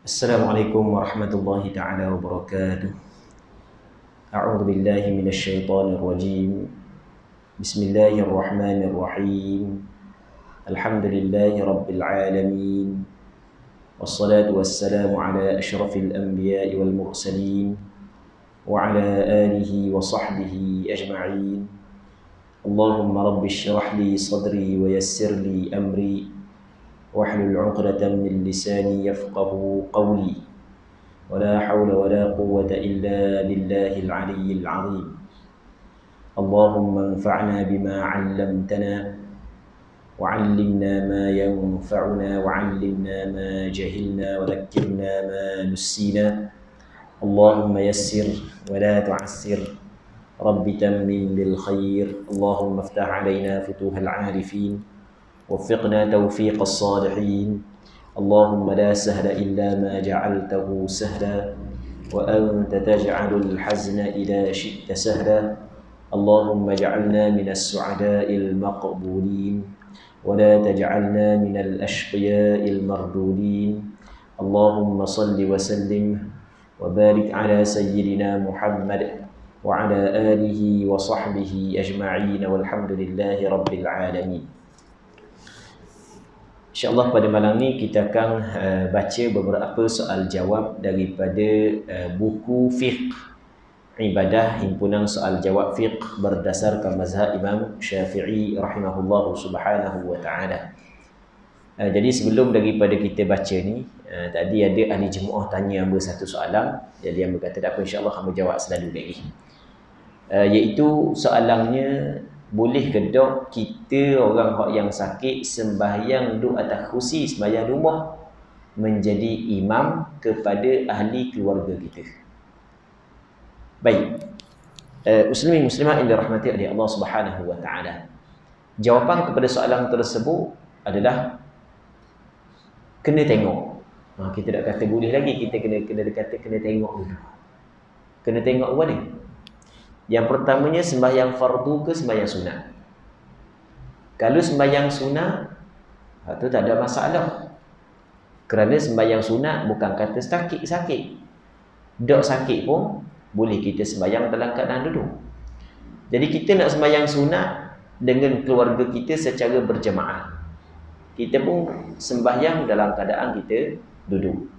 Assalamualaikum warahmatullahi ta'ala wabarakatuh. A'udzu billahi minasyaitonir rajim. Bismillahirrahmanirrahim. Alhamdulillahi rabbil alamin. Wassalatu wassalamu ala asyrafil anbiya'i wal mursalin wa ala alihi wa sahbihi ajma'in. Allahumma rabbi shrah li sadri wa yassir li amri واحلل عقدة من لساني يفقه قولي ولا حول ولا قوة إلا بالله العلي العظيم. اللهم انفعنا بما علمتنا وعلمنا ما ينفعنا وعلمنا ما جهلنا وذكرنا ما نسينا. اللهم يسر ولا تعسر رب تمم بالخير. اللهم افتح علينا فتوح العارفين وفقنا توفيق الصالحين. اللهم لا سهل إلا ما جعلته سهلا وأنت تجعل الحزن إذا شئت سهلا. اللهم اجعلنا من السعداء المقبولين ولا تجعلنا من الأشقياء المردودين. اللهم صل وسلم وبارك على سيدنا محمد وعلى آله وصحبه أجمعين والحمد لله رب العالمين. InsyaAllah pada malam ni kita akan baca beberapa soal jawab daripada buku Fiqh Ibadah, himpunan soal jawab fiqh berdasarkan mazhab Imam Syafi'i rahimahullahu subhanahu wa ta'ala. Jadi sebelum daripada kita baca ni, tadi ada ahli jemaah tanya hamba satu soalan. Jadi hamba kata tak apa, insyaAllah hamba jawab selalu lagi. Iaitu soalannya, boleh ke dok kita orang yang sakit sembahyang duduk atas kursi sembahyang rumah menjadi imam kepada ahli keluarga kita? Baik, muslimin muslimat yang dirahmati oleh Allah Subhanahu wa taala. Jawapan kepada soalan tersebut adalah kena tengok. Kita tak kata boleh lagi, kita kena tengok dulu. Kena tengok apa ni? Yang pertamanya, sembahyang fardu ke sembahyang sunat? Kalau sembahyang sunat, itu tak ada masalah. Kerana sembahyang sunat bukan kata sakit. Dok sakit pun boleh kita sembahyang dalam keadaan duduk. Jadi kita nak sembahyang sunat dengan keluarga kita secara berjemaah. Kita pun sembahyang dalam keadaan kita duduk.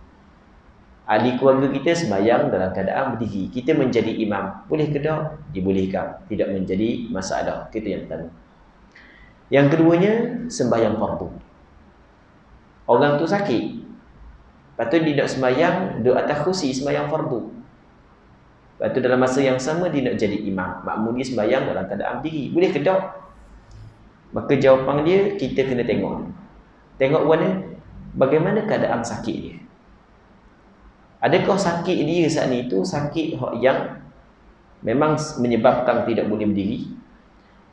Ahli keluarga kita sembahyang dalam keadaan berdiri. Kita menjadi imam. Boleh ke tak? Dibolehkan. Tidak menjadi masalah. Itu yang pertama. Yang keduanya, sembahyang fardu. Orang tu sakit. Lepas tu dia nak sembahyang duduk atas kursi sembahyang fardu. Lepas tu dalam masa yang sama dia nak jadi imam. Makmum dia sembahyang dalam keadaan berdiri. Boleh ke tak? Maka jawapan dia, kita kena tengok. Tengok mana? Bagaimana keadaan sakit dia? Adakah sakit dia saat ni itu sakit yang memang menyebabkan tidak boleh berdiri,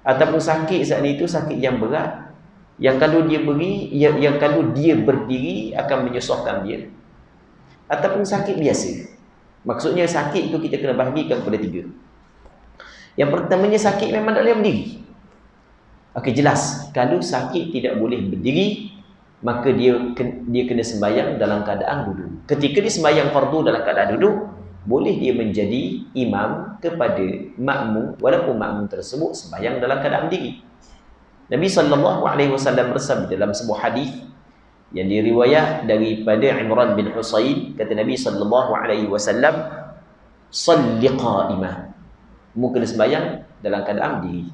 ataupun sakit saat ni itu sakit yang berat yang kalau dia berdiri akan menyusahkan dia, ataupun sakit biasa? Maksudnya sakit itu kita kena bahagikan kepada tiga. Yang pertamanya, sakit memang tak boleh berdiri. Okey, jelas. Kalau sakit tidak boleh berdiri, maka dia kena sembahyang dalam keadaan duduk. Ketika dia sembahyang fardu dalam keadaan duduk, boleh dia menjadi imam kepada makmum walaupun makmum tersebut sembahyang dalam keadaan berdiri. Nabi SAW bersabda dalam sebuah hadis yang diriwayat daripada Imran bin Husain, kata Nabi SAW, "Shalli qa'imah." Mu kena sembahyang dalam keadaan berdiri.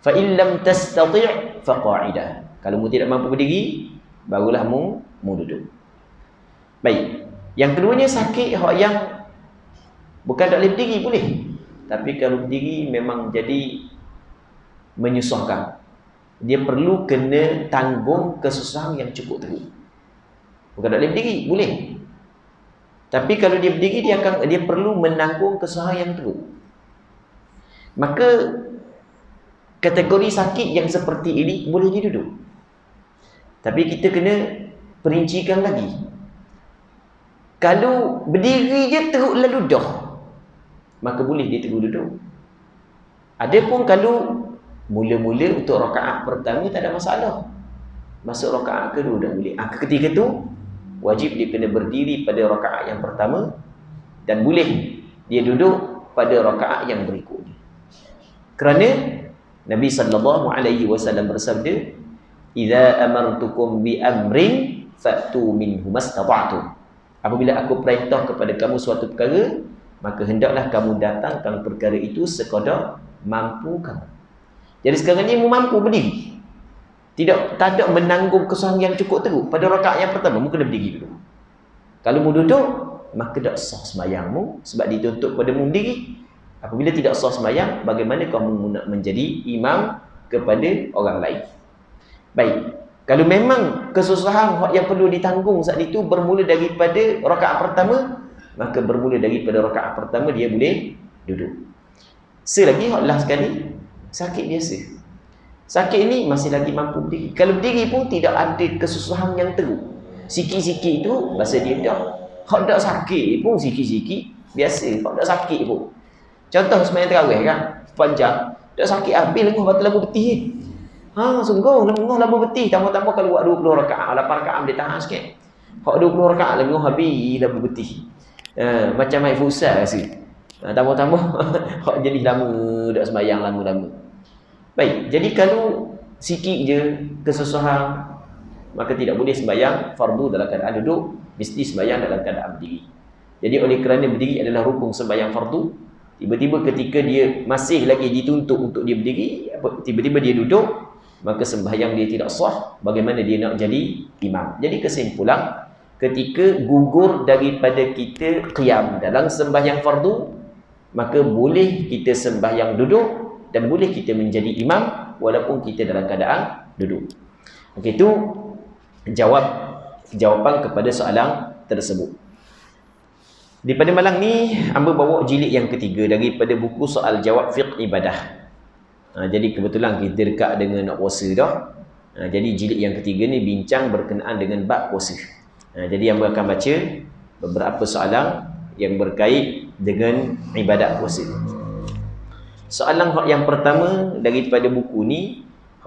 Fa in lam tastati' fa qa'idah. Kalau mu tidak mampu berdiri, barulah mu duduk. Baik. Yang keduanya, sakit yang bukan tak boleh berdiri, boleh. Tapi kalau berdiri memang jadi menyusahkan. Dia perlu kena tanggung kesusahan yang cukup teruk. Bukan tak boleh berdiri, boleh. Tapi kalau dia berdiri, dia perlu menanggung kesusahan yang teruk. Maka kategori sakit yang seperti ini boleh dia duduk. Tapi kita kena perincikan lagi. Kalau berdiri je teruk lalu dah, maka boleh dia terus duduk. Adapun kalau mula-mula untuk rakaat pertama tak ada masalah. Masuk rakaat kedua dah boleh. Ketika tu wajib dia kena berdiri pada rakaat yang pertama dan boleh dia duduk pada rakaat yang berikutnya. Kerana Nabi sallallahu alaihi wasallam bersabda, "Idza amartukum bi amrin fa'tu minhu mastata'tum." Apabila aku perintah kepada kamu suatu perkara, maka hendaklah kamu datangkan perkara itu sekadar mampu kamu. Jadi sekarang ni mu mampu berdiri. Tak ada menanggung kesusahan yang cukup teruk. Pada rakaat yang pertama, mu kena berdiri dulu. Kalau mu duduk, maka tak sah sembahyangmu sebab dituntut pada mu berdiri. Apabila tidak sah sembahyang, bagaimana kamu nak menjadi imam kepada orang lain? Baik. Kalau memang kesusahan yang perlu ditanggung saat itu bermula daripada rakaat pertama, maka bermula daripada rakaat pertama dia boleh duduk. Selagi last sekali sakit biasa. Sakit ini masih lagi mampu berdiri. Kalau berdiri pun tidak ada kesusahan yang teruk. Sikit-sikit itu bahasa dia dah. Hak dak sakit pun sikit-sikit biasa. Hak dak sakit pun. Contoh sembahyang tarawih kan, panjang, dak sakit habis lenguh batal lagu betih. Sungguh lenguh betih. Tambah-tambah kalau buat 20 rakaat, 8 rakaat boleh tahan sikit. Hak 20 rakaat lenguh habis lagu betih. Macam main futsal rasa. Tambah-tambah hak jadi lama dak sembahyang lama-lama. Baik, jadi kalau sikit je kesusahan, maka tidak boleh sembahyang fardu dalam keadaan duduk, mesti sembahyang dalam keadaan berdiri. Jadi oleh kerana berdiri adalah rukun sembahyang fardu, tiba-tiba ketika dia masih lagi dituntut untuk dia berdiri, tiba-tiba dia duduk, maka sembahyang dia tidak sah. Bagaimana dia nak jadi imam? Jadi kesimpulan, ketika gugur daripada kita qiyam dalam sembahyang fardu, maka boleh kita sembahyang duduk dan boleh kita menjadi imam walaupun kita dalam keadaan duduk. Okey, itu jawapan kepada soalan tersebut. Daripada malam ni hamba bawa jilid yang ketiga daripada buku soal jawab fiqh ibadah. Jadi kebetulan kita dekat dengan nak puasa dah. Jadi jilid yang ketiga ni bincang berkenaan dengan bab puasa. Jadi hamba akan baca beberapa soalan yang berkait dengan ibadat puasa. Soalan yang pertama daripada buku ni,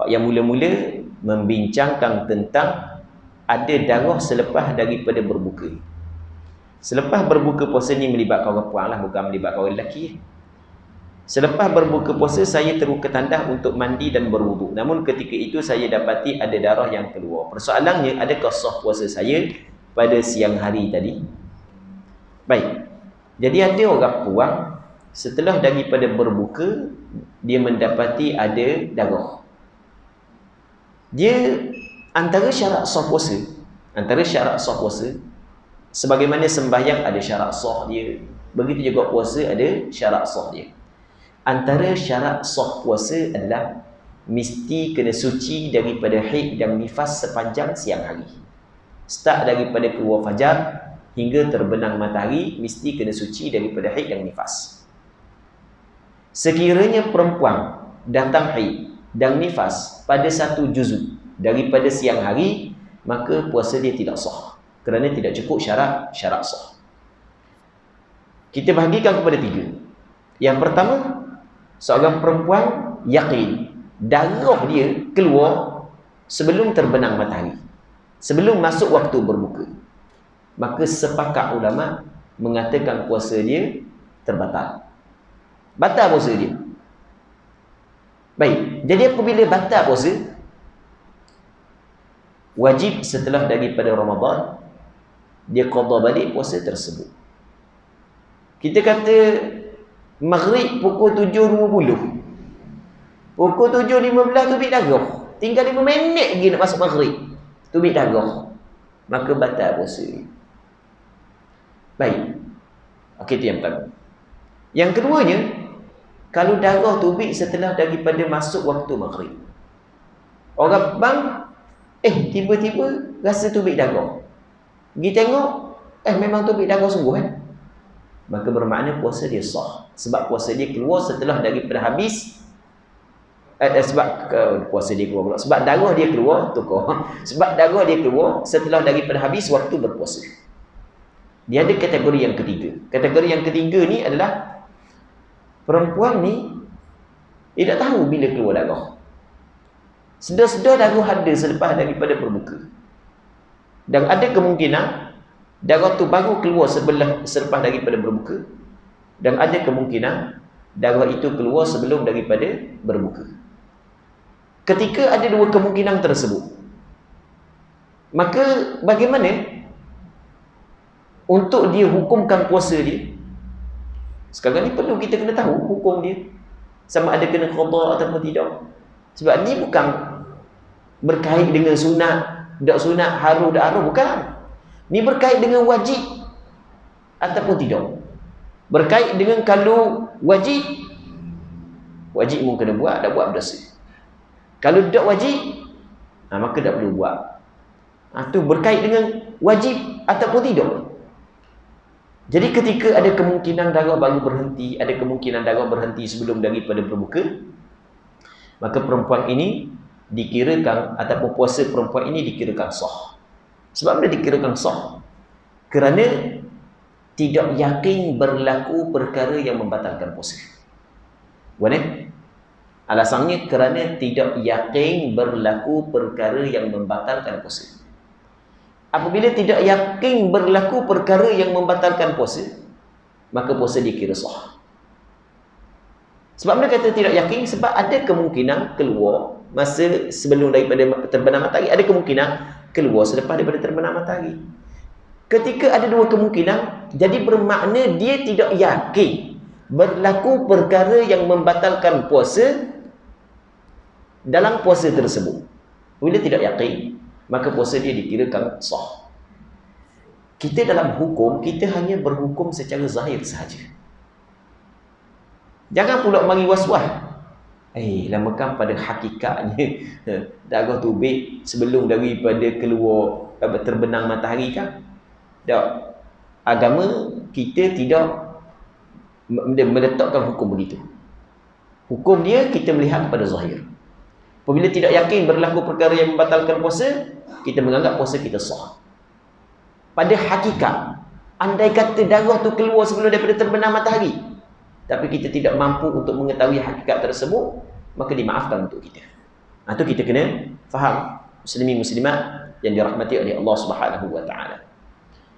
yang mula-mula membincangkan tentang ada darah selepas daripada berbuka. Selepas berbuka puasa ni melibatkan orang puan lah, bukan melibatkan orang lelaki. Selepas berbuka puasa, saya terus ke tandas untuk mandi dan berwuduk. Namun ketika itu saya dapati ada darah yang keluar. Persoalannya, adakah sah puasa saya pada siang hari tadi? Baik. Jadi ada orang puan, setelah daripada berbuka, dia mendapati ada darah. Dia antara syarat sah puasa, sebagaimana sembahyang ada syarat sah dia, begitu juga puasa ada syarat sah dia. Antara syarat sah puasa adalah mesti kena suci daripada haid dan nifas sepanjang siang hari. Start daripada keluar fajar hingga terbenam matahari, mesti kena suci daripada haid dan nifas. Sekiranya perempuan datang haid dan nifas pada satu juzuk daripada siang hari, maka puasa dia tidak sah kerana tidak cukup syarat sah. Kita bahagikan kepada 3. Yang pertama, seorang perempuan yakin darah dia keluar sebelum terbenam matahari, sebelum masuk waktu berbuka, maka sepakat ulama mengatakan puasa dia terbatal. Batal puasa dia. Baik, jadi apabila batal puasa, wajib setelah daripada Ramadan dia qada balik puasa tersebut. Kita kata maghrib pukul 7.20, pukul 7.15 tubik darah, tinggal 5 minit lagi nak masuk maghrib, tubik darah, maka batal puasa. Baik. Okey, itu yang pertama. Yang keduanya, kalau darah tubik setelah daripada masuk waktu maghrib, orang bang tiba-tiba rasa tubik darah, pergi tengok memang tubik darah sungguh maka bermakna puasa dia sah, sebab puasa dia keluar setelah daripada habis puasa dia keluar pula, sebab darah dia keluar sebab darah dia keluar setelah daripada habis waktu berpuasa. Dia ada kategori yang ketiga. Kategori yang ketiga ni adalah perempuan ni dia tak tahu bila keluar darah. Sedar-sedar darah ada selepas daripada berbuka. Dan ada kemungkinan darah tu baru keluar selepas daripada berbuka, dan ada kemungkinan darah itu keluar sebelum daripada berbuka. Ketika ada dua kemungkinan tersebut, maka bagaimana untuk dia hukumkan puasa dia? Sekarang ni perlu kita kena tahu hukum dia, sama ada kena qada ataupun tidak. Sebab ni bukan berkait dengan sunat, tak sunat, haru tak haru, bukan. Ni berkait dengan wajib ataupun tidak. Berkait dengan kalau wajib mu kena buat, tak buat berdosa. Kalau tak wajib, maka tak perlu buat. Tu berkait dengan wajib ataupun tidak. Jadi ketika ada kemungkinan darah baru berhenti, ada kemungkinan darah berhenti sebelum daripada berbuka, maka perempuan ini dikirakan, ataupun puasa perempuan ini dikirakan sah. Sebab mana dikirakan sah? Kerana tidak yakin berlaku perkara yang membatalkan puasa. Boleh? Alasannya kerana tidak yakin berlaku perkara yang membatalkan puasa. Apabila tidak yakin berlaku perkara yang membatalkan puasa, maka puasa dikira sah. Sebab mana kata tidak yakin? Sebab ada kemungkinan keluar masa sebelum daripada terbenam matahari, ada kemungkinan keluar selepas daripada terbenam matahari. Ketika ada dua kemungkinan, jadi bermakna dia tidak yakin berlaku perkara yang membatalkan puasa dalam puasa tersebut. Bila tidak yakin, maka puasa dia dikirakan sah. Kita dalam hukum, kita hanya berhukum secara zahir sahaja. Jangan pula mari was-was. Lamakan pada hakikatnya darah tubik sebelum daripada keluar terbenam matahari kan? Tak. Agama kita tidak meletakkan hukum begitu. Hukum dia kita melihat kepada zahir. Apabila tidak yakin berlaku perkara yang membatalkan puasa, kita menganggap puasa kita sah. Pada hakikat, andai kata darah tu keluar sebelum daripada terbenam matahari, tapi kita tidak mampu untuk mengetahui hakikat tersebut, maka dimaafkan untuk kita. Itu kita kena faham, muslimin muslimat yang dirahmati oleh Allah Subhanahu wa taala.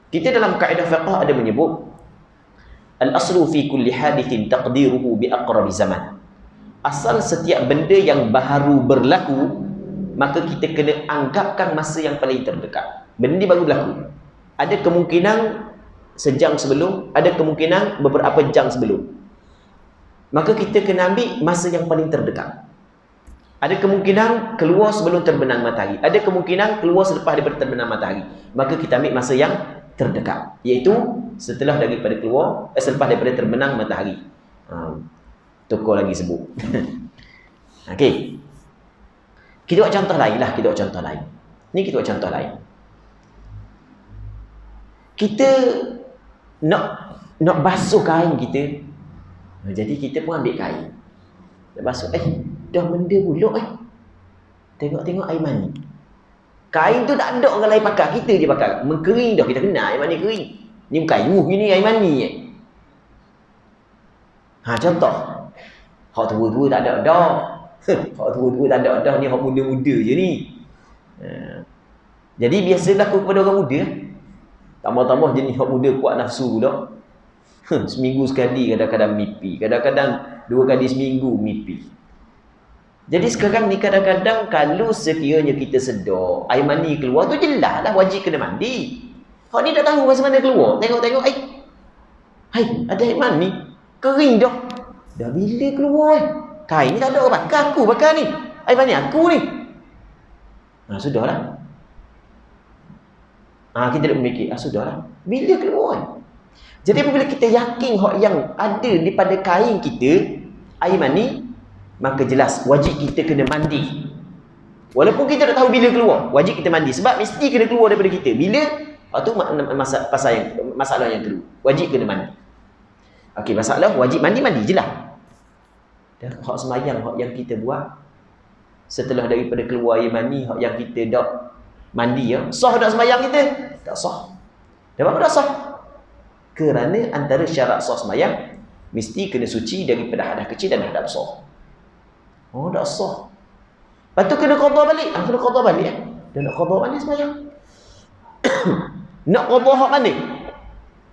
Kita dalam kaedah fiqh ada menyebut al-aslu fi kulli hadithin taqdiruhu bi aqrabi zaman. Asal setiap benda yang baru berlaku, maka kita kena anggapkan masa yang paling terdekat. Benda ni baru berlaku. Ada kemungkinan sejam sebelum, ada kemungkinan beberapa jam sebelum. Maka kita kena ambil masa yang paling terdekat. Ada kemungkinan keluar sebelum terbenam matahari, ada kemungkinan keluar selepas daripada terbenam matahari. Maka kita ambil masa yang terdekat, iaitu setelah daripada keluar, selepas daripada terbenam matahari. Tokoh lagi sebut. Okey. Kita buat contoh lain lah, kita buat contoh lain. Ni kita buat contoh lain. Kita nak basuh kain kita. Jadi kita pun ambil kain. Nak basuh, dah menda buluk Tengok-tengok air mani. Kain tu tak ada orang lain pakai, kita je pakai. Mengkering dah, kita kenal air mani kering. Ni bukan air gini air mani contoh. Hak tua-tua tak ada dah. Hak tua-tua tak ada dah, ni hak muda-muda je ni. Jadi biasa berlaku kepada orang muda. Tambah-tambah jenis hak muda kuat nafsu pula. Seminggu sekali kadang-kadang mimpi, kadang-kadang 2 kali seminggu mimpi. Jadi sekarang ni kadang-kadang kalau sekiranya kita sedar air mani keluar tu jelas lah wajib kena mandi. Hak ni tak tahu masa mana keluar. Tengok-tengok, ada air mani kering dah. Dah bila keluar kain ni tak ada orang pakai, aku pakai ni. Air mani aku ni. Sudahlah. Kita nak memikir, sudahlah. Bila keluar? Jadi apabila kita yakin hak yang ada di pada kain kita air mani, maka jelas wajib kita kena mandi. Walaupun kita tak tahu bila keluar, wajib kita mandi sebab mesti kena keluar daripada kita. Bila? Tu masalah yang kedua. Wajib kena mandi. Okey, masalah wajib mandi je lah. Dan hak semayang, hak yang kita buat setelah daripada keluar air mani, hak yang kita dak mandi sah tak semayang kita? Tak sah. Kenapa tak sah? Kerana antara syarat sah semayang mesti kena suci daripada hadas kecil dan hadas besar. Tak sah. Lepas tu kena qada balik. Kena qada balik. Dan nak qada balik semayang. Nak qada hak mana?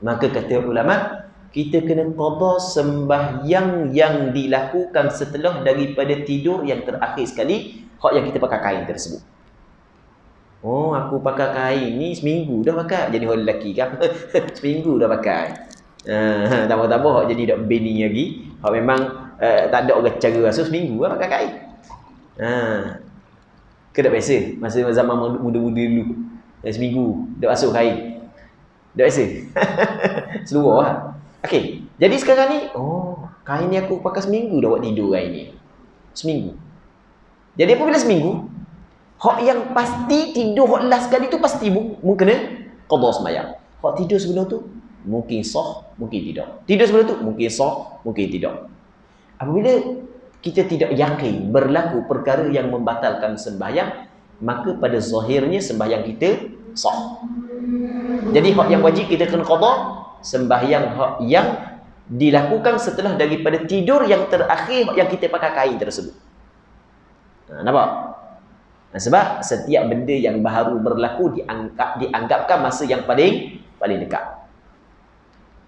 Maka kata ulama, kita kena qada sembahyang yang dilakukan setelah daripada tidur yang terakhir sekali, hak yang kita pakai kain tersebut. Oh, aku pakai kain ni seminggu dah pakai. Jadi orang lelaki kan. Seminggu dah pakai. Tambah-tambah hak jadi dak bini lagi. Hak memang tak ada orang cara rasa seminggu lah pakai kain. Ke tak biasa masa zaman muda-muda dulu. Seminggu dak basuh kain. Dak biasa. Seluar lah. Okey. Jadi sekarang ni, kain ni aku pakai seminggu dah buat tidur kain ni. Seminggu. Jadi apabila seminggu, hak yang pasti tidur hak last kali tu pasti mungkin kena qada sembahyang. Hak tidur sebelum tu mungkin sah, mungkin tidak. Tidur sebelum tu mungkin sah, mungkin tidak. Apabila kita tidak yakin berlaku perkara yang membatalkan sembahyang, maka pada zahirnya sembahyang kita sah. Jadi hak yang wajib kita kena qada sembahyang hak yang dilakukan setelah daripada tidur yang terakhir yang kita pakai kain tersebut. Nampak? Sebab setiap benda yang baru berlaku dianggapkan masa yang paling dekat.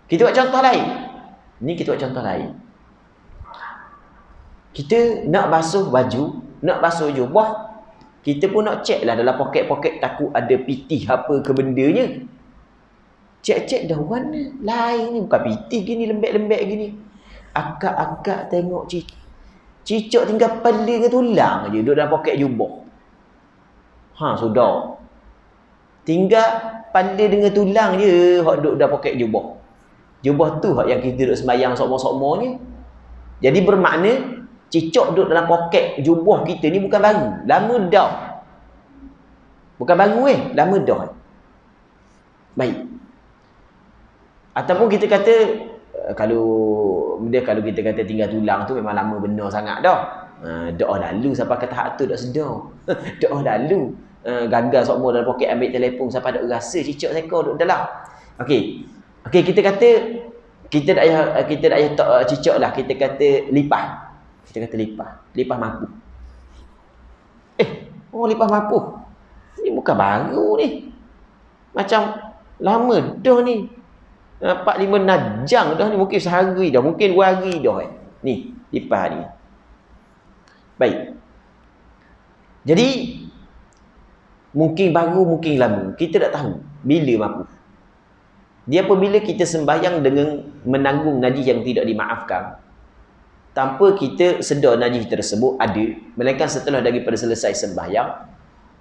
Kita buat contoh lain. Ni kita buat contoh lain. Kita nak basuh baju, nak basuh jubah, kita pun nak cek lah dalam poket-poket takut ada pitih apa ke bendanya. Cek-cek dah warna lain ni, bukan pitih gini, lembek-lembek gini. Akak-akak tengok cicak tinggal pala dengan tulang je duduk dalam poket jubah. Sudah. Tinggal pala dengan tulang je hak duduk dalam poket jubah. Jubah tu hak yang kita duduk sembahyang sokmo-sokmonya. Jadi bermakna cicak duduk dalam poket jubah kita ni bukan baru, lama dah. Bukan baru lama dah. Baik. Ataupun kita kata kalau kita kata tinggal tulang tu memang lama benar sangat dah. Dah lalu sampai kata hak tu dah sedar. Dah lalu. Gagal sokmo dalam poket ambil telefon sampai ada rasa cicak seekor duduk dalam. Okey, kita kata kita dah tak cicak lah, kita kata lipah. Kita kata lipah mampu. Lipah mampu. Ni bukan baru ni. Macam lama dah ni. 4-5 najang dah ni, mungkin sehari dah, mungkin 2 hari dah. Ni lipah ni. Baik. Jadi mungkin baru, mungkin lama. Kita tak tahu bila mampu. Dia apabila kita sembahyang dengan menanggung najis yang tidak dimaafkan, tanpa kita sedar najis tersebut ada, melainkan setelah daripada selesai sembahyang,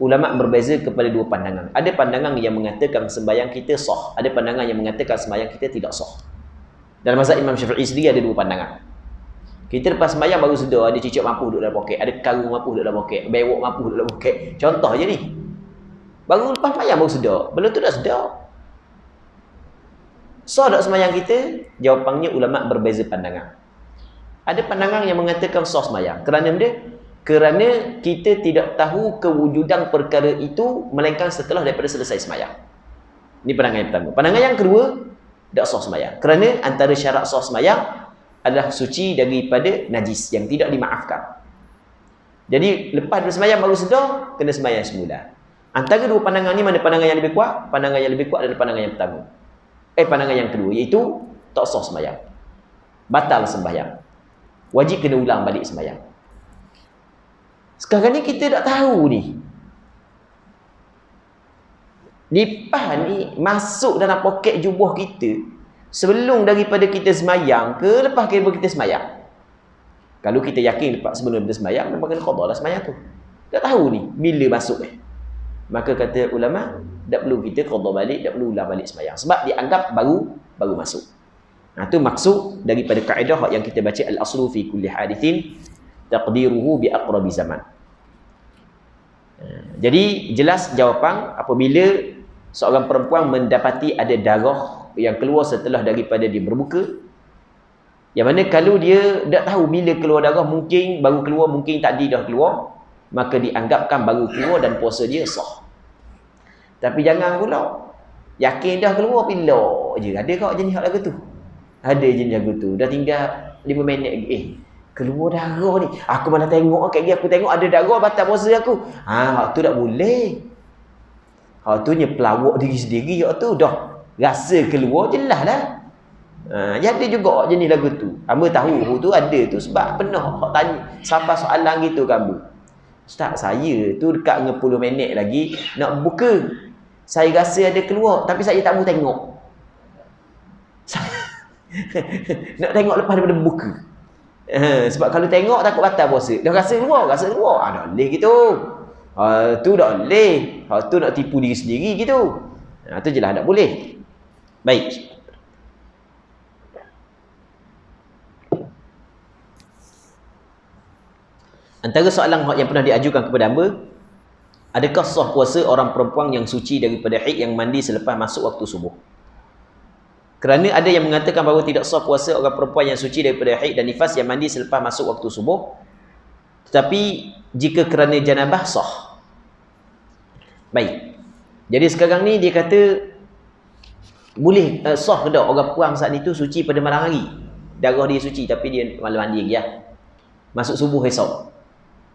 ulama berbeza kepada 2 pandangan. Ada pandangan yang mengatakan sembahyang kita sah, ada pandangan yang mengatakan sembahyang kita tidak sah. Dalam mazhab Imam Syafi'i sendiri ada 2 pandangan. Kita lepas sembahyang baru sedar ada cicak mampu duduk dalam poket, ada karung mampu duduk dalam poket, bewok mampu duduk dalam poket. Contoh je ni. Baru lepas sembahyang baru sedar. Belum tu dah sedar. Sah tak sembahyang kita? Jawapannya ulama berbeza pandangan. Ada pandangan yang mengatakan sah sembahyang. Kerana benda? Kerana kita tidak tahu kewujudan perkara itu melainkan setelah daripada selesai sembahyang. Ini pandangan yang pertama. Pandangan yang kedua, tak sah sembahyang. Kerana antara syarat sah sembahyang adalah suci daripada najis yang tidak dimaafkan. Jadi lepas daripada sembahyang baru sedar, kena sembahyang semula. Antara 2 pandangan ni mana pandangan yang lebih kuat? Pandangan yang lebih kuat adalah pandangan yang pertama. Pandangan yang kedua, iaitu tak sah sembahyang. Batal sembahyang. Wajib kena ulang balik sembahyang. Sekarang ni kita tak tahu ni. Lipah ni masuk dalam poket jubah kita sebelum daripada kita sembahyang ke lepas kita sembahyang. Kalau kita yakin lepas sebelum kita sembahyang, memang kena qada lah sembahyang tu. Tak tahu ni bila masuk Maka kata ulama, tak perlu kita qada balik, tak perlu ulang balik sembahyang. Sebab dianggap baru masuk. Itu maksud daripada kaedah yang kita baca al-aslu fi kulli hadithin taqdiruhu bi aqrabi zaman. Jadi jelas jawapan apabila seorang perempuan mendapati ada darah yang keluar setelah daripada dia berbuka, yang mana kalau dia tak tahu bila keluar darah, mungkin baru keluar, mungkin tadi dah keluar, maka dianggapkan baru keluar dan puasa dia sah. Tapi jangan pula yakin dah keluar bila je. Ada kau jenis hak lagu tu? Ada jenis lagu tu. Dah tinggal 5 minit lagi. Keluar darah ni. Aku mana tengok kat dia, aku tengok ada darah batal puasa aku. Hak tu tak boleh. Hak tu nya pelawak diri sendiri, hak tu dah rasa keluar jelas lah. Jadi juga jenis lagu tu. Hamba tahu tu ada tu sebab pernah hak tanya sampai soalan gitu kan hamba. Ustaz, saya tu dekat dengan 10 minit lagi nak buka. Saya rasa ada keluar tapi saya tak mau tengok. Nak tengok lepas daripada buka. Sebab kalau tengok takut batal puasa. Dah rasa keluar. Dah boleh gitu. Tu dah boleh. Tu nak tipu diri sendiri gitu. Tu jelas tak boleh. Baik. Antara soalan yang pernah diajukan kepada hamba, adakah sah puasa orang perempuan yang suci daripada haid yang mandi selepas masuk waktu subuh? Kerana ada yang mengatakan bahawa tidak sah puasa orang perempuan yang suci daripada haid dan nifas yang mandi selepas masuk waktu subuh. Tetapi jika kerana janabah sah. Baik. Jadi sekarang ni dia kata boleh sah ke tak orang perempuan saat itu suci pada malam hari. Darah dia suci tapi dia malam mandi lagi ya. Masuk subuh esok.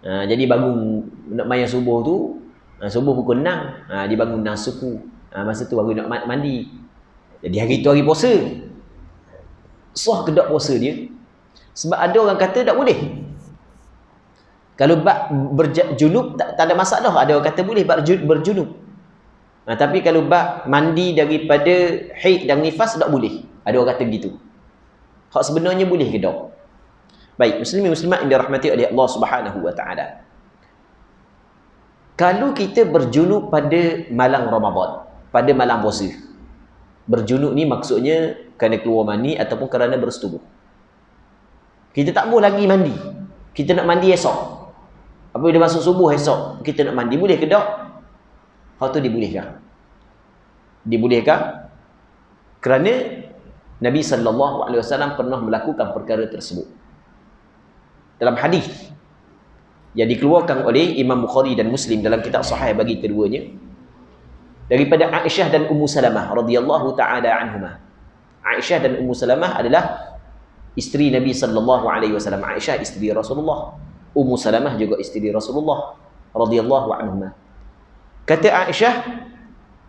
Jadi bangun nak mayang subuh tu, subuh pukul 6, dia bangun 6 suku. Masa tu baru nak mandi. Jadi hari tu hari puasa. Sah ke tak puasa dia? Sebab ada orang kata tak boleh. Kalau bab berjunub tak ada masalah. Ada orang kata boleh bab berjunub. Tapi kalau bab mandi daripada haid dan nifas tak boleh. Ada orang kata begitu. Hak sebenarnya boleh ke tak? Baik, muslimin muslimat yang dirahmati oleh Allah Subhanahu wa taala. Kalau kita berjunub pada malam Ramadan, pada malam puasa. Berjunub ni maksudnya kerana keluar mani ataupun kerana bersetubuh. Kita tak boleh lagi mandi. Kita nak mandi esok. Apabila masuk subuh esok, kita nak mandi, boleh ke tak? Hal tu dibolehkan. Dibolehkan kerana Nabi sallallahu alaihi wasallam pernah melakukan perkara tersebut. Dalam hadis yang dikeluarkan oleh Imam Bukhari dan Muslim dalam kitab sahih bagi keduanya daripada Aisyah dan Ummu Salamah radhiyallahu taala anhuma. Aisyah dan Ummu Salamah adalah isteri Nabi sallallahu alaihi wasallam. Aisyah isteri Rasulullah, Ummu Salamah juga isteri Rasulullah radhiyallahu anhuma. Kata Aisyah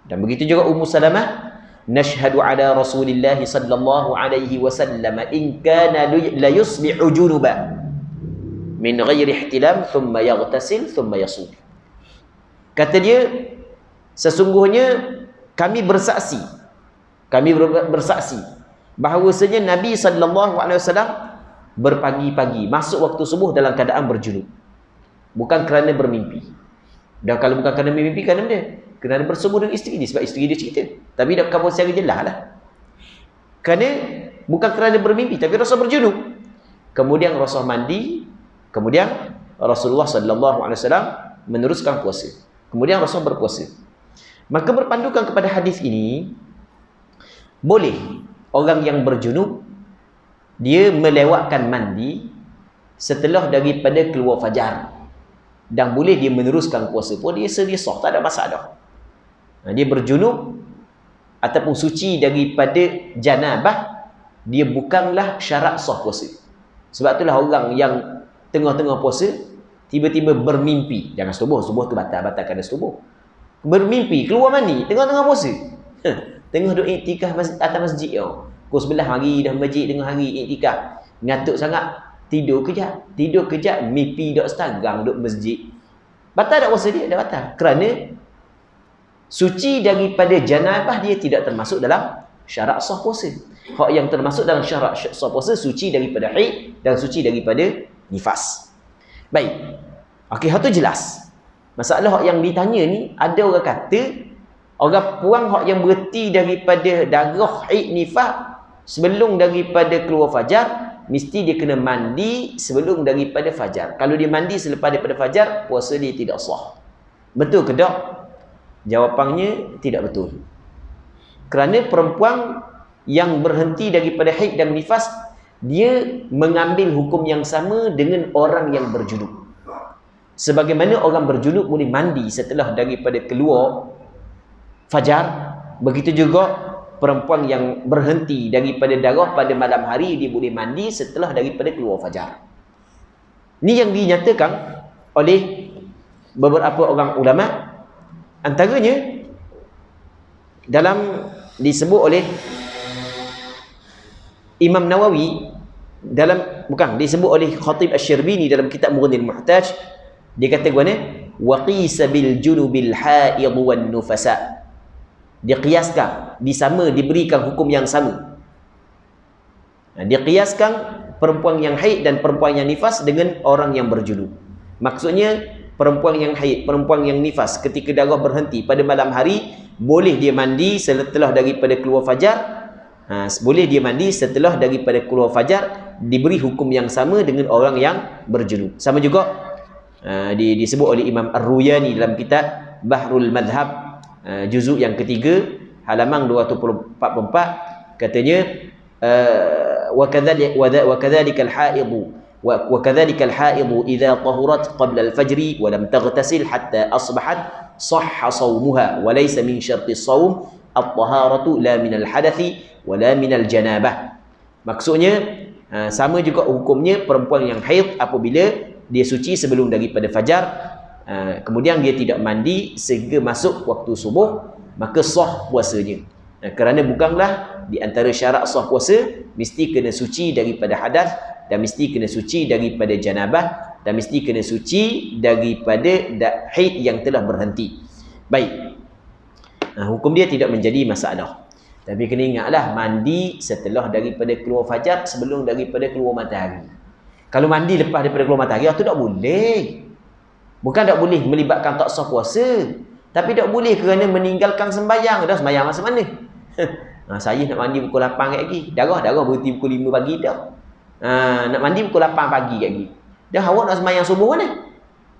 dan begitu juga Ummu Salamah, nashhadu ala Rasulillah sallallahu alaihi wasallam in kana la yusbihu junuba min ghairi ihtilam thumma yaghtasil thumma yasum. Kata dia, sesungguhnya kami bersaksi bahawasanya Nabi sallallahu alaihi wasallam berpagi-pagi masuk waktu subuh dalam keadaan berjunub, bukan kerana bermimpi. Dan kalau bukan kerana bermimpi, kerana bersetubuh dengan isteri dia, sebab isteri dia cerita, tapi dah kamu secara jelas lah. Kerana bukan kerana bermimpi, tapi Rasul berjunub. Kemudian Rasul mandi. Kemudian Rasulullah sallallahu alaihi wasallam meneruskan puasa. Kemudian Rasul berpuasa. Maka berpandukan kepada hadis ini, boleh orang yang berjunub dia melewatkan mandi setelah daripada keluar fajar, dan boleh dia meneruskan puasa pun dia sah, tak ada masalah. Dia berjunub ataupun suci daripada janabah, dia bukanlah syarat sah puasa. Sebab itulah orang yang tengah-tengah puasa tiba-tiba bermimpi, jangan subuh tu batalkan subuh. Bermimpi keluar mandi tengah-tengah puasa. Tengah duk iktikaf atas masjid tau. Pukul 11 hari dah masjid tengah hari iktikaf. Ngantuk sangat, tidur kejap mimpi dak setanggang duk masjid. Batal tak puasa dia? Dah batal. Kerana suci daripada janabah dia tidak termasuk dalam syarat sah puasa. Hak yang termasuk dalam syarat sah puasa suci daripada haid dan suci daripada nifas. Baik. Okey, hak tu jelas. Masalah hak yang ditanya ni, ada orang kata orang puang hak yang berhenti daripada darah haid nifas sebelum daripada keluar fajar, mesti dia kena mandi sebelum daripada fajar. Kalau dia mandi selepas daripada fajar, puasa dia tidak sah. Betul ke tak? Jawapannya tidak betul. Kerana perempuan yang berhenti daripada haid dan nifas, dia mengambil hukum yang sama dengan orang yang berjunub. Sebagaimana orang berjunub boleh mandi setelah daripada keluar fajar, begitu juga perempuan yang berhenti daripada darah pada malam hari, dia boleh mandi setelah daripada keluar fajar. Ini yang dinyatakan oleh beberapa orang ulama. Antaranya dalam disebut oleh Imam Nawawi disebut oleh Khatib Asy-Syirbini dalam kitab Mughnil Muhtaj, dia kata gimana? Wa qisa bil junubil haid wan nufasa. Dia qiyaskan, diberikan hukum yang sama. Dia qiyaskan perempuan yang haid dan perempuan yang nifas dengan orang yang berjunub. Maksudnya perempuan yang haid, perempuan yang nifas, ketika darah berhenti pada malam hari, boleh dia mandi setelah daripada keluar fajar. Boleh dia mandi setelah daripada keluar fajar, diberi hukum yang sama dengan orang yang berjunub. Sama juga disebut oleh Imam Ar-Ruyani dalam kitab Bahrul Madhab, juzuk yang ketiga, halaman 244, katanya wa kadzalika al-haid idza tahurat qabla al-fajr wa lam taghtasil hatta asbahat sahha shaumuha wa laysa min syarti shaum at-taharatu la min al-hadathi wa la min al-janabah. Maksudnya sama juga hukumnya perempuan yang haid apabila dia suci sebelum daripada fajar, kemudian dia tidak mandi sehingga masuk waktu subuh, maka sah puasanya. Kerana bukanlah di antara syarat sah puasa mesti kena suci daripada hadas, dan mesti kena suci daripada janabah, dan mesti kena suci daripada haid yang telah berhenti. Baik, hukum dia tidak menjadi masalah. Tapi kena ingatlah, mandi setelah daripada keluar fajar, sebelum daripada keluar matahari. Kalau mandi lepas daripada keluar matahari, itu tak boleh. Bukan tak boleh melibatkan tak sah puasa, tapi tak boleh kerana meninggalkan sembahyang. Dah sembahyang masa mana? Saya nak mandi pukul 8 lagi. Darah berhenti pukul 5 pagi dah. Nak mandi pukul 8 pagi lagi. Dah awak nak sembahyang subuh mana?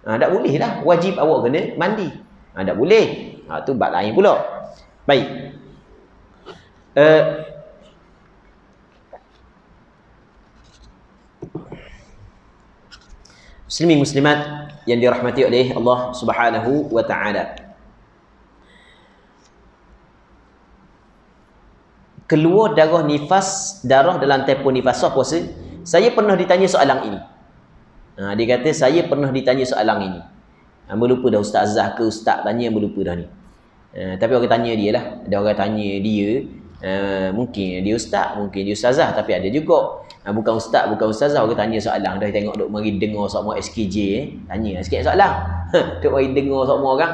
Tak boleh lah. Wajib awak kena mandi. Tak boleh. Tu bab lain pula. Baik. Muslimin muslimat yang dirahmati oleh Allah Subhanahu wa taala. Keluar darah nifas, darah dalam tempoh nifas sah puasa. Saya pernah ditanya soalan ini. Dia kata saya pernah ditanya soalan ini. Lupa dah Ustaz Azhar ke Ustaz tanya, lupa dah ni. Tapi orang tanya dia lah. Ada orang tanya dia, mungkin dia Ustaz, mungkin dia Ustazah, tapi ada juga bukan Ustaz, bukan Ustazah, orang tanya soalan. Dah tengok duk mari dengar semua SKJ, tanya sikit soalan. Duk mari dengar semua orang.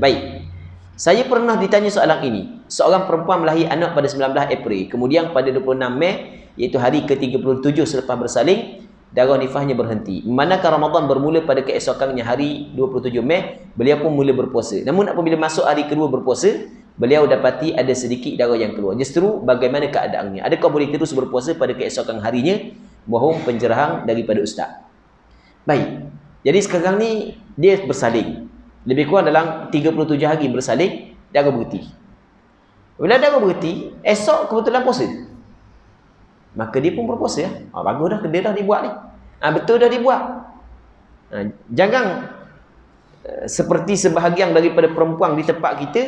Baik. Saya pernah ditanya soalan ini. Seorang perempuan melahir anak pada 19 April, kemudian pada 26 Mei, iaitu hari ke-37 selepas bersalin, darah nifasnya berhenti. Manakah Ramadan bermula pada keesokannya hari 27 Mei, beliau pun mula berpuasa. Namun apabila masuk hari kedua berpuasa, beliau dapati ada sedikit darah yang keluar. Justru bagaimana keadaannya? Adakah boleh terus berpuasa pada keesokan harinya? Mohon pencerahan daripada Ustaz. Baik. Jadi sekarang ni dia bersalin. Lebih kurang dalam 37 hari bersalin, darah berhenti. Bila darah berhenti, esok kebetulan puasa. Maka dia pun berpuasa. Bagus dah, dia dah dibuat ni. Betul dah dibuat. Jangan seperti sebahagian daripada perempuan di tempat kita,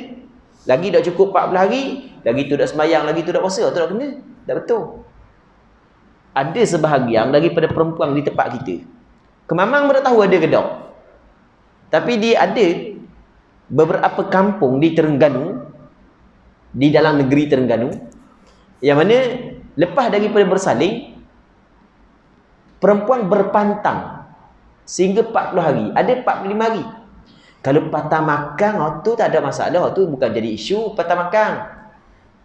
lagi dah cukup 14 hari, lagi tu dah sembahyang, lagi tu dah puasa. Tu tak kena. Tak betul. Ada sebahagian daripada perempuan di tempat kita, Kemamang mana tahu ada ke tak, tapi dia ada beberapa kampung di Terengganu, di dalam negeri Terengganu, yang mana lepas daripada bersalin, perempuan berpantang sehingga 40 hari, ada 45 hari. Kalau patah makan, waktu tak ada masalah, waktu bukan jadi isu patah makan.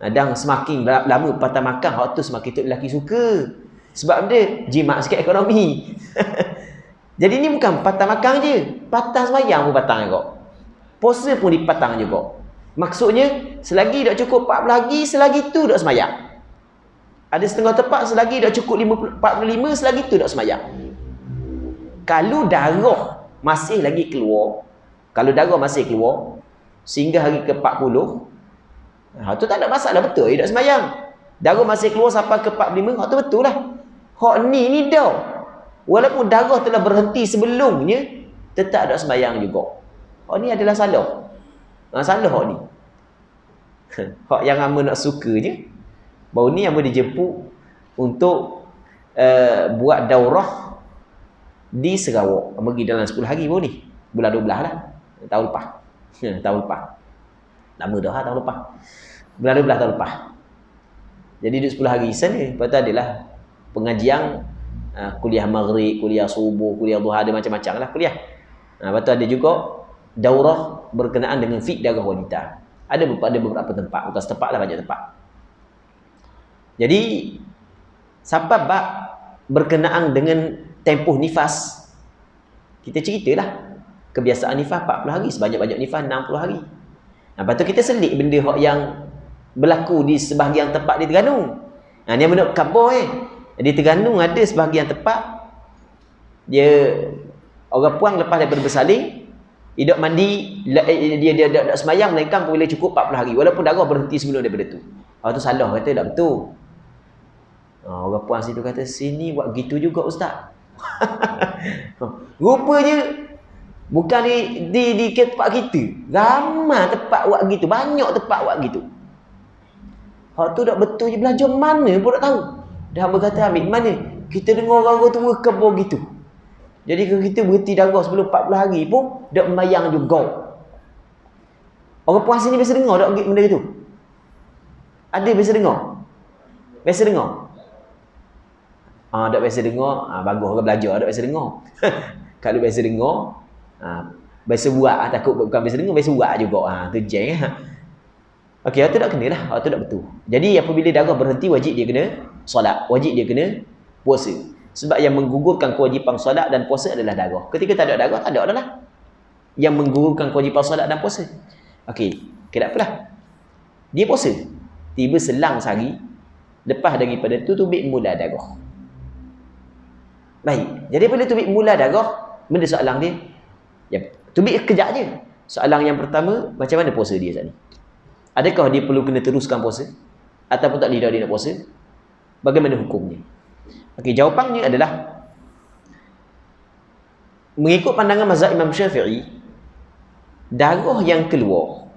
Dan semakin lama patah makan, waktu semakin tu lelaki suka. Sebab dia jimat sikit ekonomi. Jadi ni bukan patah makan je, patah sembahyang pun patang juga. Puasa pun dipatang juga. Maksudnya, selagi dah cukup 40 hari, selagi tu dah sembahyang. Ada setengah tempat selagi dah cukup 45, selagi tu dah sembahyang. Kalau darah masih lagi keluar, sehingga hari ke-40, tu tak ada masalah, betul dia dah sembahyang. Darah masih keluar sampai ke-45, tu betul lah. Hak ni dah. Walaupun darah telah berhenti sebelumnya, tetap ada sembahyang juga. Hak ni adalah salah. Salah hak ni. Hak yang hamba nak suka je, baru ni hamba dijemput untuk buat daurah di Sarawak. Hamba pergi dalam 10 hari baru ni. Bulan 12 lah. Tahun lepas. Tahun lepas. Lama dah tahun lepas. Bulan 12 tahun lepas. Jadi duduk 10 hari sana. Lepas tu adalah pengajian kuliah maghrib, kuliah subuh, kuliah duha, ada macam-macam lah kuliah. Lepas tu ada juga daurah berkenaan dengan fiqh darah wanita. Ada beberapa tempat, bukan setempat lah, banyak tempat. Jadi sampai bab berkenaan dengan tempoh nifas, kita ceritalah kebiasaan nifas 40 hari, sebanyak-banyak nifas 60 hari. Lepas tu kita selit benda yang berlaku di sebahagian tempat di Terengganu. Ni benda khabar Di Terengganu ada sebahagian tempat dia orang puang lepas daripada bersalin, dia mandi, dia tak semayang melainkan boleh cukup 40 hari walaupun darah berhenti sebelum daripada tu. Tu salah, kata tak betul. Orang puan situ kata, sini buat gitu juga ustaz. Rupanya bukan di tempat kita, ramai tempat buat gitu, banyak tempat buat gitu. Hak tu tak betul je, belajar mana pun tak tahu. Dah berkata ambil mana kita dengar orang tua kebor gitu. Jadi kalau kita berhenti darah sebelum 40 hari pun dak membayang juga. Orang puan sini biasa dengar tak benda itu? Ada biasa dengar? Biasa dengar? Tak biasa dengar, bagus orang belajar tak biasa dengar. Kalau biasa dengar, biasa buat, takut bukan biasa dengar, biasa buat juga. Tu jeng. Okey, itu tak kena lah, itu tak betul. Jadi apabila darah berhenti, wajib dia kena solat, wajib dia kena puasa. Sebab yang menggugurkan kewajipan solat dan puasa adalah darah. Ketika tak ada darah, tak ada adalah yang menggugurkan kewajipan solat dan puasa. Okey, tak apalah. Dia puasa. Tiba selang sehari, lepas daripada tu tubik mula darah. Baik, jadi bila tubik mula darah, benda soalan dia, tubik kejap je. Soalan yang pertama, macam mana puasa dia saat ni? Adakah dia perlu kena teruskan puasa? Ataupun tak lidah dia nak puasa? Bagaimana hukumnya? Okey, jawapannya adalah mengikut pandangan mazhab Imam Syafi'i, darah yang keluar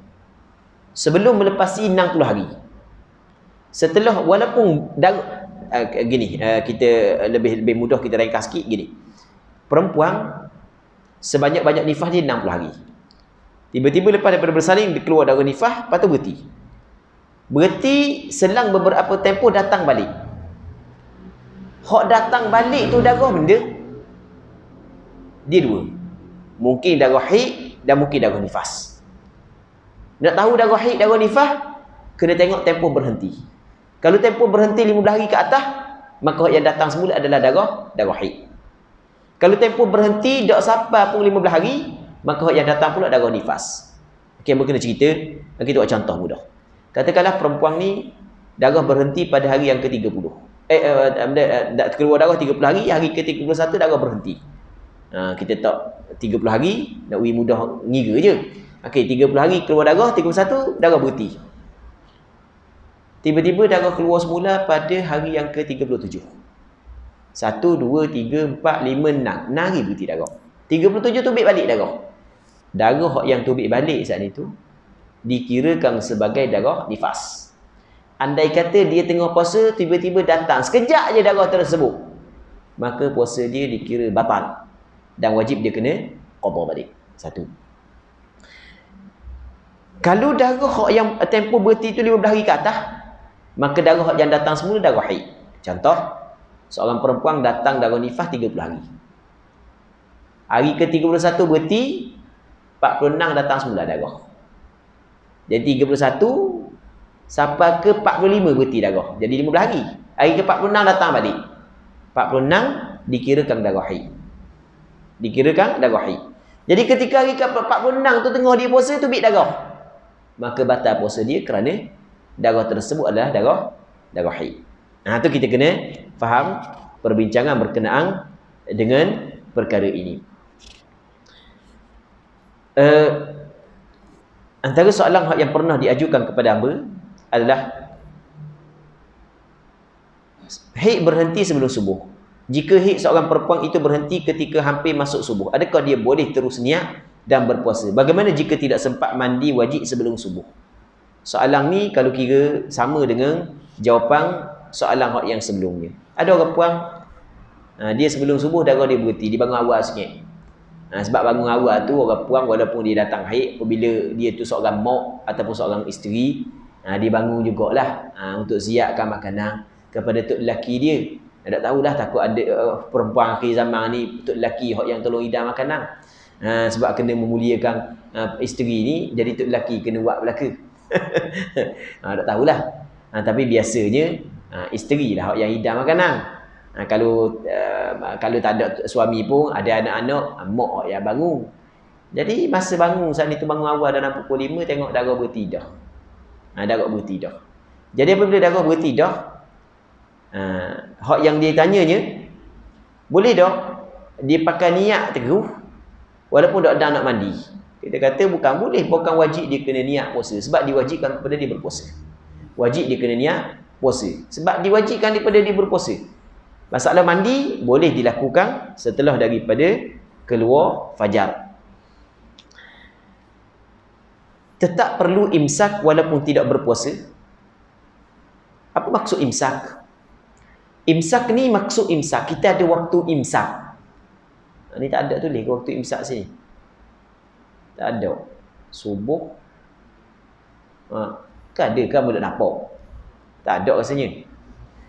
sebelum melepasi 60 hari. Setelah walaupun darah kita lebih mudah kita ringkas sikit gini. Perempuan sebanyak-banyak nifas dia 60 hari. Tiba-tiba lepas daripada bersalin dia keluar darah nifas, lepas tu berhenti. Berhenti selang beberapa tempoh datang balik. Hak datang balik tu darah benda dia dua. Mungkin darah haid dan mungkin darah nifas. Nak tahu darah haid, darah nifas, kena tengok tempoh berhenti. Kalau tempoh berhenti 15 hari ke atas, maka yang datang semula adalah darah haid. Kalau tempoh berhenti tak sampai pun 15 hari, maka yang datang pula darah nifas. Okey, kita kena cerita, kita buat contoh mudah. Katakanlah perempuan ni darah berhenti pada hari yang ke-30. Keluar darah 30 hari, hari ke-31 darah berhenti. Kita tak 30 hari, nak bagi mudah ngira je. Okey, 30 hari keluar darah, 31 darah berhenti. Tiba-tiba darah keluar semula pada hari yang ke-37. 1, 2, 3, 4, 5, 6. 6 hari berhenti darah. 37 tubik balik darah. Darah yang tubik balik saat itu dikirakan sebagai darah nifas. Andai kata dia tengah puasa, tiba-tiba datang sekejap je darah tersebut, maka puasa dia dikira batal dan wajib dia kena qada balik. Satu. Kalau darah yang tempoh berhenti itu 15 hari ke atas, maka darah yang datang semula darah haid. Contoh, seorang perempuan datang darah nifas 30 hari. Hari ke-31 berhenti, 46 datang semula darah. Jadi 31 sampai ke 45 berhenti darah. Jadi 15 hari. Hari ke-46 datang balik. 46 dikirakan darah haid. Dikirakan darah haid. Jadi ketika hari ke-46 tu tengah dia puasa, tubik darah, maka batal puasa dia kerana darah tersebut adalah darah haid. Tu kita kena faham perbincangan berkenaan dengan perkara ini. Antara soalan yang pernah diajukan kepada hamba adalah haid berhenti sebelum subuh. Jika haid seorang perempuan itu berhenti ketika hampir masuk subuh, adakah dia boleh terus niat dan berpuasa? Bagaimana jika tidak sempat mandi wajib sebelum subuh? Soalan ni kalau kira sama dengan jawapan soalan yang sebelumnya. Ada orang puan, dia sebelum subuh darah dia berhenti, dia bangun awal sikit. Sebab bangun awal tu orang puang walaupun dia datang haid, apabila dia tu seorang mak ataupun seorang isteri, dia bangun jugalah untuk siapkan makanan kepada tok lelaki dia. Tak tahulah, takut ada perempuan akhir zaman ni tok lelaki yang tolong hidang makanan. Sebab kena memuliakan isteri ni, jadi tok lelaki kena buat belaka. Tak tahulah. Tapi biasanya isteri lah yang hidang makanan. Kalau tak ada suami pun, ada anak-anak, mak yang bangun. Jadi masa bangun saat itu, bangun awal dalam pukul 5, tengok darah bertidah. Darah bertidah. Jadi apabila darah bertidah, hak yang dia tanyanya, boleh tak dia pakai niat teguh walaupun tak ada nak mandi? Kita kata bukan boleh, bukan wajib dia kena niat puasa, sebab diwajibkan kepada dia berpuasa. Wajib dia kena niat puasa sebab diwajibkan daripada dia berpuasa. Masalah mandi boleh dilakukan setelah daripada keluar fajar. Tetap perlu imsak walaupun tidak berpuasa. Apa maksud imsak? Imsak ni maksud imsak, kita ada waktu imsak. Ni tak ada tulis waktu imsak sini. Tak ada. Subuh. Kan ada kan boleh nampak? Tak ada rasanya.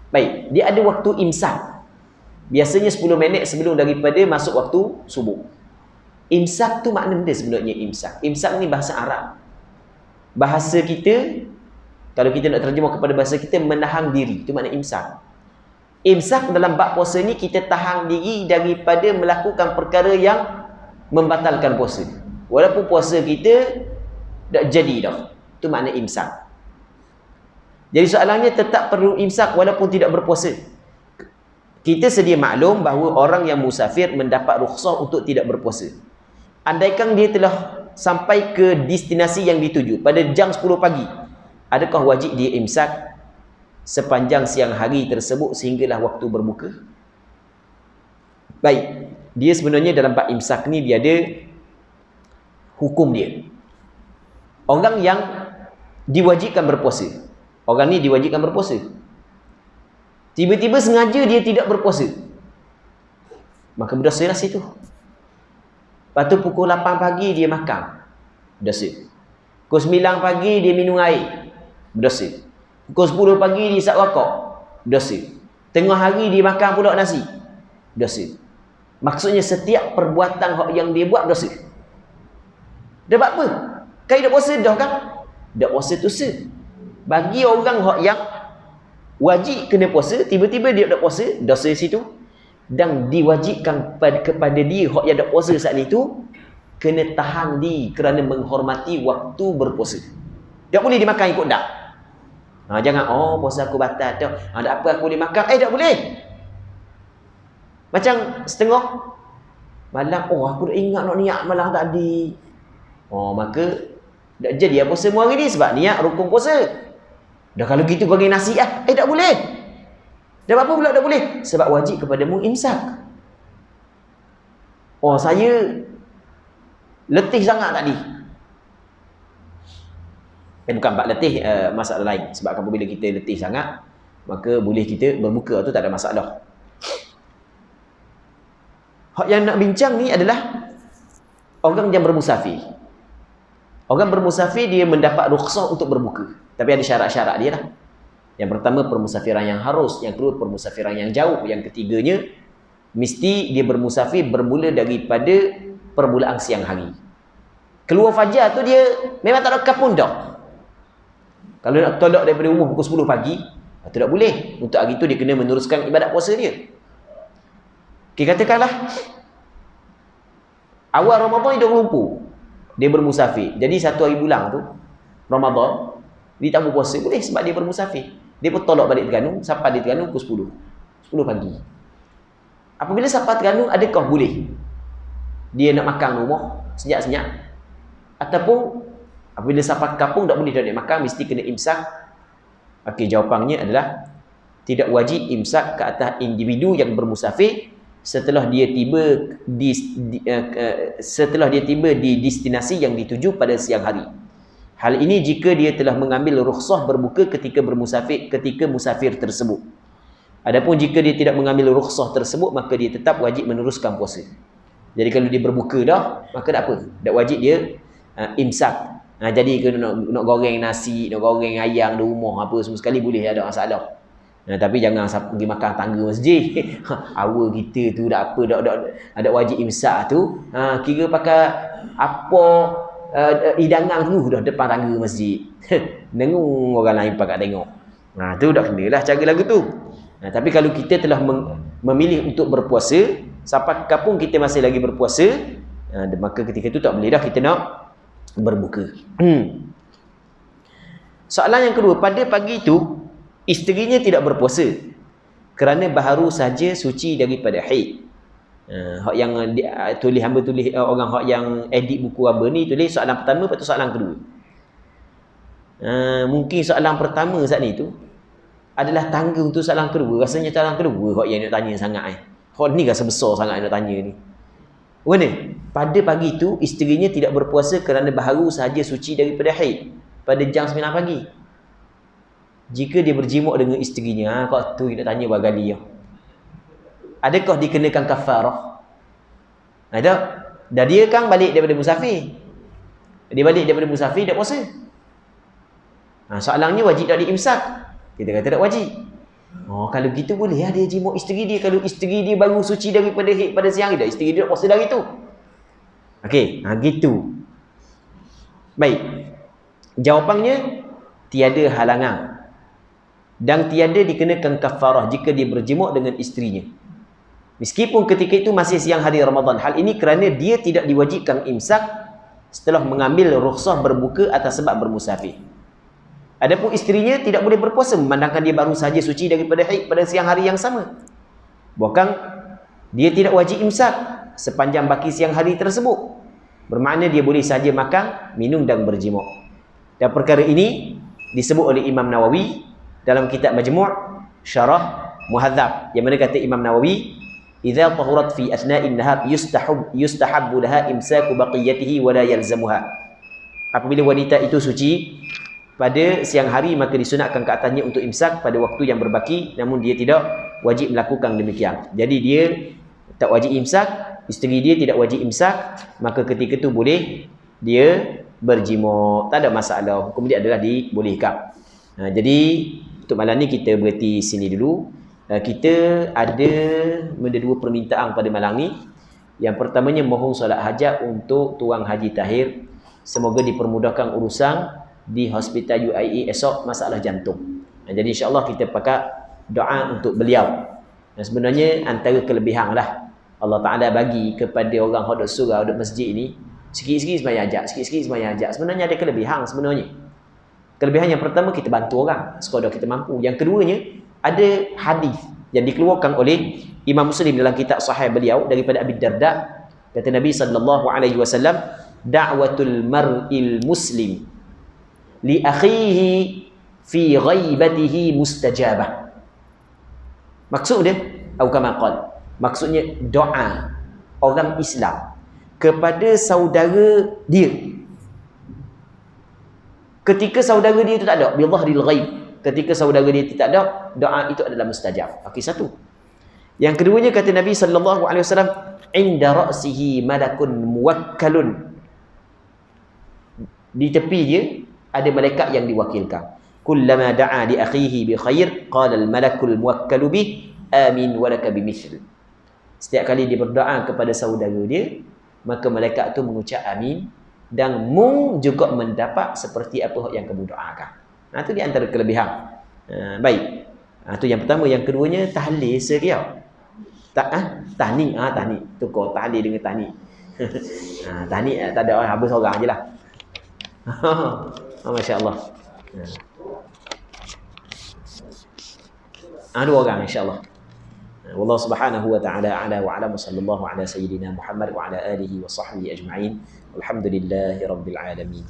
Baik, dia ada waktu imsak. Biasanya 10 minit sebelum daripada masuk waktu subuh. Imsak tu makna dia sebenarnya imsak. Imsak ni bahasa Arab. Bahasa kita, kalau kita nak terjemah kepada bahasa kita, menahan diri. Itu makna imsak. Imsak dalam bab puasa ni, kita tahan diri daripada melakukan perkara yang membatalkan puasa. Walaupun puasa kita tak jadi dah. Itu makna imsak. Jadi soalannya, tetap perlu imsak walaupun tidak berpuasa. Kita sedia maklum bahawa orang yang musafir mendapat rukhsah untuk tidak berpuasa. Andaikan dia telah sampai ke destinasi yang dituju pada jam 10 pagi, adakah wajib dia imsak sepanjang siang hari tersebut sehinggalah waktu berbuka? Baik, dia sebenarnya dalam bab imsak ni dia ada hukum dia. Orang yang diwajibkan berpuasa, orang ni diwajibkan berpuasa, tiba-tiba sengaja dia tidak berpuasa, maka berdosa lah situ. Lepas tu pukul 8 pagi dia makan, berdosa. Pukul 9 pagi dia minum air, berdosa. Pukul 10 pagi dia isap rokok, berdosa. Tengah hari dia makan pula nasi, berdosa. Maksudnya setiap perbuatan yang dia buat berdosa. Dia buat apa? Kan dia puasa dah kan? Dia puasa tu se. Bagi orang yang wajib kena puasa, tiba-tiba dia tak puasa, dosa situ. Dan diwajibkan kepada dia yang tak puasa saat itu, kena tahan diri kerana menghormati waktu berpuasa. Tak boleh dimakan ikut dak. Jangan, puasa aku batal dah. Tak apa aku boleh makan. Tak boleh. Macam setengah malam, aku dah ingat nak niat malam tadi. Maka tak jadi puasa semua hari ni sebab niat rukun puasa. Dah kalau gitu bagi nasi tak boleh. Dah apa pula tak boleh? Sebab wajib kepadamu imsak. Saya letih sangat tadi. Bukan bab letih, masalah lain. Sebab apabila kita letih sangat, maka boleh kita berbuka, tu tak ada masalah. Hak yang nak bincang ni adalah orang yang bermusafir. Orang bermusafir dia mendapat rukhsah untuk berbuka, tapi ada syarat-syarat dia lah. Yang pertama permusafiran yang harus, yang kedua permusafiran yang jauh, yang ketiganya mesti dia bermusafir bermula daripada permulaan siang hari. Keluar fajar tu dia memang tak ada kapun dah. Kalau nak tolak daripada rumah pukul 10 pagi, itu tak boleh. Untuk hari tu dia kena meneruskan ibadat puasa dia. Kita katakanlah awal Ramadan dia berlumpur, dia bermusafir. Jadi satu hari bulan tu Ramadan dia tak berpuasa, boleh sebab dia bermusafir. Dia pun tolak balik Terengganu, sampai di Terengganu pukul 10 pagi. Apabila sampai Terengganu, adakah boleh dia nak makan rumah senyap-senyap? Ataupun apabila sampai kampung tak boleh dia nak makan, mesti kena imsak? Okey, jawapannya adalah tidak wajib imsak ke atas individu yang bermusafir setelah dia tiba di destinasi yang dituju pada siang hari. Hal ini jika dia telah mengambil rukhsah berbuka ketika musafir tersebut. Adapun jika dia tidak mengambil rukhsah tersebut, maka dia tetap wajib meneruskan puasa. Jadi kalau dia berbuka dah, maka tak apa. Tak wajib dia imsak. Jadi kalau nak goreng nasi, nak goreng ayam di rumah apa semua sekali boleh, ada masalah. Tapi jangan pergi makan tangga masjid. Awal kita tu dak apa, dak wajib imsak tu. Kira pakai apa hidangan tu dah depan tangga masjid. Dengung orang lain pakai tengok. Tu dak kenalah cara lagu tu. Tapi kalau kita telah memilih untuk berpuasa, sampai kapan kita masih lagi berpuasa, maka ketika itu tak boleh dah kita nak berbuka. Soalan yang kedua, pada pagi itu isterinya tidak berpuasa kerana baru saja suci daripada haid. Hak yang tulis hamba tulis orang hak yang edit buku hamba ni tulis soalan pertama, lepas tu soalan kedua. Mungkin soalan pertama saat ni tu adalah tangga untuk soalan kedua. Rasanya soalan kedua hak yang nak tanya sangat Hak ni rasa besar sangat nak tanya ni. Mana? Pada pagi itu isterinya tidak berpuasa kerana baru sahaja suci daripada haid pada jam 9 pagi. Jika dia berjimuk dengan isterinya, kau tu nak tanya bergali ya. Adakah dikenakan kafarah? Ada. Dah dia kan balik daripada musafir. Dia balik daripada musafir tak puasa. Soalannya wajib tak diimsak? Kita kata tak wajib. Kalau gitu boleh dia jimuk isteri dia. Kalau isteri dia baru suci daripada haid pada siang dah, isteri dia tak puasa dari tu. Okey, gitu. Baik. Jawapannya tiada halangan dan tiada dikenakan kafarah jika dia berjimuk dengan isterinya. Meskipun ketika itu masih siang hari Ramadan. Hal ini kerana dia tidak diwajibkan imsak setelah mengambil rukhsah berbuka atas sebab bermusafir. Adapun isterinya tidak boleh berpuasa memandangkan dia baru saja suci daripada haid pada siang hari yang sama. Bahkan dia tidak wajib imsak sepanjang baki siang hari tersebut. Bermakna dia boleh saja makan, minum dan berjimuk. Dan perkara ini disebut oleh Imam Nawawi dalam kitab Majmu' Syarah Muhadzab, yang mana kata Imam Nawawi, "Idza tahurat fi asna'in nahar yustahabbu laha imsaku baqiyatihi wa la yalzamuha." Apabila wanita itu suci pada siang hari, maka disunatkan ke atasnya untuk imsak pada waktu yang berbaki, namun dia tidak wajib melakukan demikian. Jadi dia tak wajib imsak, isteri dia tidak wajib imsak, maka ketika itu boleh dia berjimuk, tak ada masalah. Hukum dia adalah dibolehkan. Jadi untuk malam ni kita berhenti sini dulu. Kita ada dua permintaan pada malam ni. Yang pertamanya mohon solat hajat untuk Tuan Haji Tahir, semoga dipermudahkan urusan di hospital UIA esok masalah jantung. Jadi insya-Allah kita pakai doa untuk beliau. Dan sebenarnya antara kelebihan lah Allah Ta'ala bagi kepada orang hodok surau, hodok masjid ini, sikit-sikit sembahyang hajat, sikit-sikit sembahyang hajat. Sebenarnya ada kelebihan sebenarnya. Kelebihan yang pertama, kita bantu orang sekadar kita mampu. Yang keduanya, ada hadis yang dikeluarkan oleh Imam Muslim dalam kitab sahih beliau daripada Abi Darda. Kata Nabi SAW, da'watul mar'il muslim li akhihi fi ghaibatihi mustajabah. Maksud dia, maksudnya doa orang Islam kepada saudara dia ketika saudara dia itu tak ada, bi dhahril ghaib, ketika saudara dia itu tak ada, doa itu adalah mustajab. Okey, satu. Yang keduanya kata Nabi SAW, inda ra'sihi malakun muwakkalun, di tepi dia ada malaikat yang diwakilkan. Kullama da'a li akhihi bi khair qala al malakul muwakkalu bih amin wa laka bimithl. Setiap kali dia berdoa kepada saudara dia, maka malaikat itu mengucap amin dan mu juga mendapat seperti apa yang kamu doakan. Itu di antara kelebihan. Baik. Itu yang pertama. Yang keduanya tahlil seriau. Tahni, tukar tahlil dengan tahni. Tahni tak ada, habis orang ajalah. Masya-Allah. Dua orang insya-Allah. Wallahu subhanahu wa ta'ala a'la wa a'lam, sallallahu ala sayyidina Muhammad wa ala alihi wa sahbihi ajma'in. Alhamdulillahi rabbil alamin.